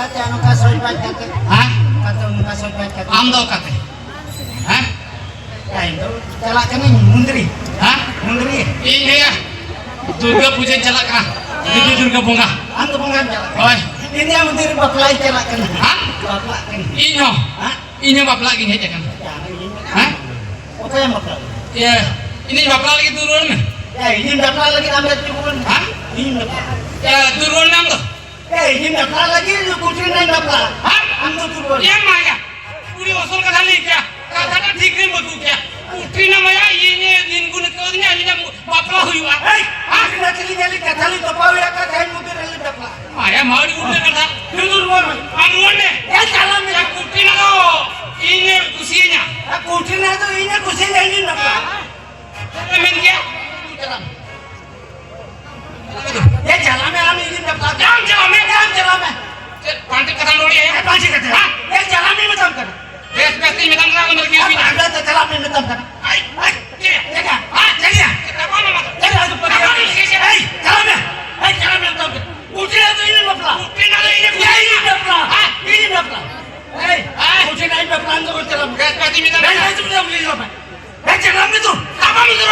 kate anu ka soy bat kate. Hah? Kate anu ka soy bat kate. Am do kate. Hah? Ya itu celak kene mundri. Hah? Mundri. Ini ya. Durga puja jalak ah. Itu Durga bunga. Antu pengan celak. Oi. Ini yang mundri baplai celak kene. Hah? Baplak kene. Inyo. Hah? Inyo bapak lagi aja kan. Hah? Apa yang baplak? Ya. Ini bapak lagi turun. Ya ini baplak lagi ambil turun. Hah? Ini baplak. Ya turun nang tuh. Ini baplak lagi lu kucing naik baplak. Hah? Antu turun. Ya Maya. Puri osol ka dhali kya? Kata ठीक नहीं बतू क्या? उठी ना मया ये दिन गुण कर दिया ये बापला हुई हुआ। हाँ ना चली चली कथाली तो पावे का कहीं मुझे रली बापला। माया मारी उठने का था। दूर बोल। हम उठने। या चला मेरा उठी ना तो इन्हें कुसीnya। कुछ ना तो इन्हें कुछ नहीं बापला। Men क्या? या चला मैं हम इन्हें बापला। जाम चला मैं। पांच कथा लोड़ी है। पांच कथा। हाँ या चला मैं मत कर। बेस बेस में तंग रहा मेरे किसी में। तो चला मैं मत कर। आई क्या? हाँ चलिए। कौन मत? चला तो पर। चला मैं मत कर। उठे ना तो इन्हें बापला। उठी ना तो इन्हें बापला। हाँ इन्हें बापला। उठे नहीं बापला तो चला। बेस बेस में तंग नहीं तुम लोग ले लो मैं। चला मैं तो। apa lu tuh?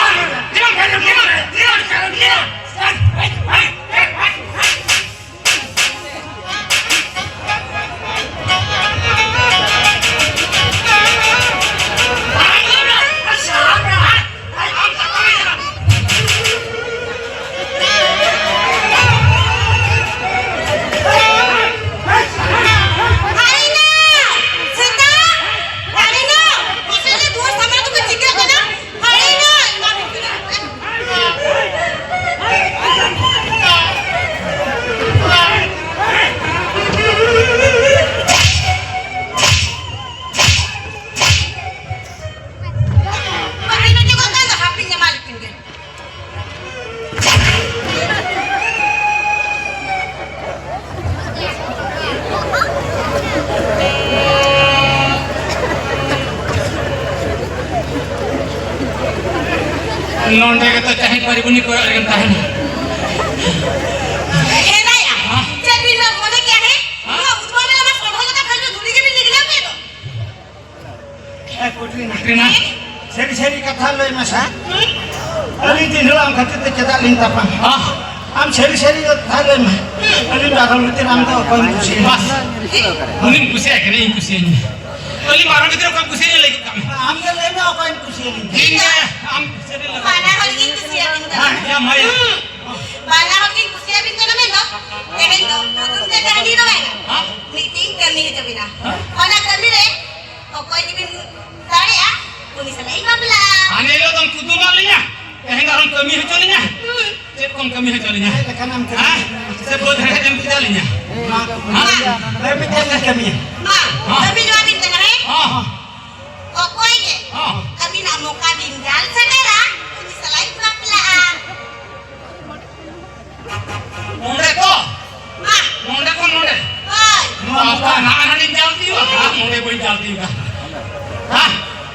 Nonde kata cahit paribuni ko akan tahan. Krina, seri kata lo mas ha? Ali din lo ang kata kita lintapang. Am seri kata lo mas. Ali baru lutin am to kon kusi. Mas. Unin kusi akhirnya ini kusinya. Ali marah kita kan kusinya lagi kami. Am ke lena kon kusi. Dinga am seri lo. Mana holgin kusiya bintu. Ya Maya. Mana holgin kusiya bintu na melo. Kaya ito, tutun ka kahit dito ba? Meeting kami ito bina. Ona kami re. O koy di bin tari ah. Punis na ibabla. Ane lo tong tutun alinya. Kaya orang kami hecolinya. Cep kong kami hecolinya. Ah, sebut hecam hecolinya. Tapi jangan kami. Ma, kami jawabin ka na re. O koy de. Oh. Kami na mo ka dingal sa dara. Punis na ibabla. Nonde ko. Ma, Nonde ko nonde. hoy. Apa anak-anak ini jalti wah. Nonde boy jalti juga. Hah?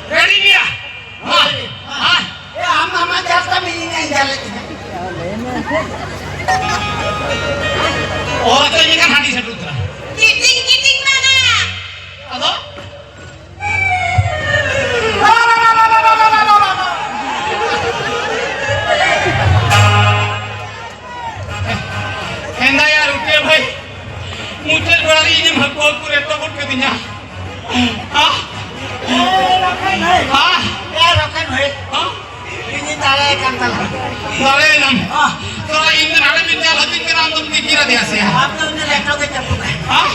Ready dia? Hah? Ya ama jasta ini yang jalan. Oh, itu ini kan hati sedutra. Kiting mana? Atau? Henda ya ruke bhai. Muchel berari ini mhakol pure tokot ke dinya. Hah? Hah? Ya rokan hoy. Hah? Ini tale kan tale. Dale nam. Toh ini ada bicara hati keram tuh dikira dia sih. Apa ini lekto ke capuk. Hah?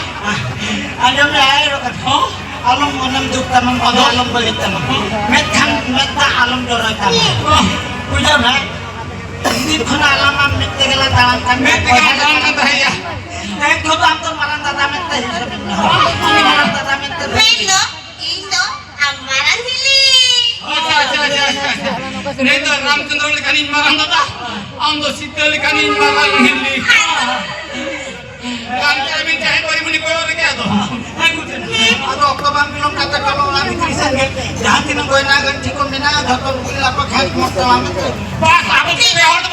Ada melai rokan. Hah? Alam monam duk tamam pada alam balik tamam. Metta alam dorang tamam. Puja na. Ini khuna alam am mette gela talan kan. Mette gela talan kan tahaya. Ek khudam to maran tata mette hi sabin. Ini maran tata mette. Melo, indo, amaran hili. अच्छा नहीं तो रामचंद्र ने कहीं मारा था हम तो सीता ने कहीं मारा नहीं kan kami cahaya paribuni koyo orang kaya to aduh oktober bilang kata kalau kami krisan jahat tinang koyo nagan cikum dina gatot kuli apa kaya mau selamat pas aku sih behor tuh